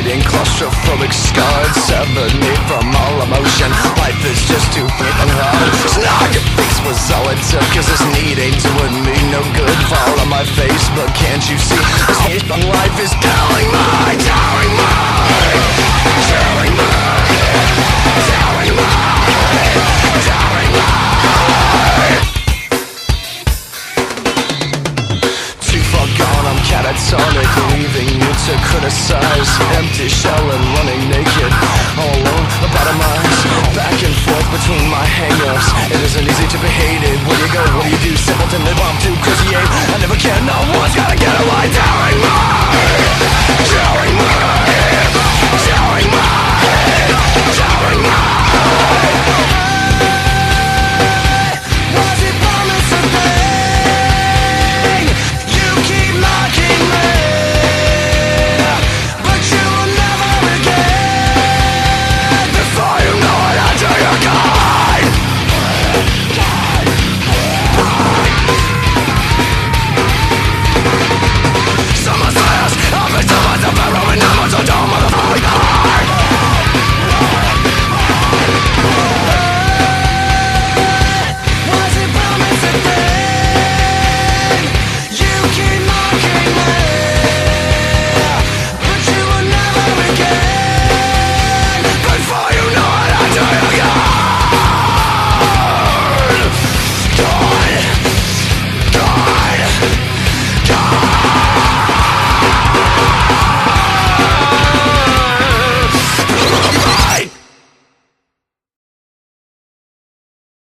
bleeding, claustrophobic, scarred, severed me from all emotion. Life is just too freaking hard. Snark, your face was all it took, cause this need ain't doing me no good. Fall on my face, but can't you see? This hate on life is telling me, telling me, telling me, telling me, telling me. Too far gone, I'm catatonic, leaving you to criticize. Empty shell and running naked, all alone, about a mile. Back and forth between my hang-ups. It isn't easy to be hated. Where do you go? What do you do? Simpleton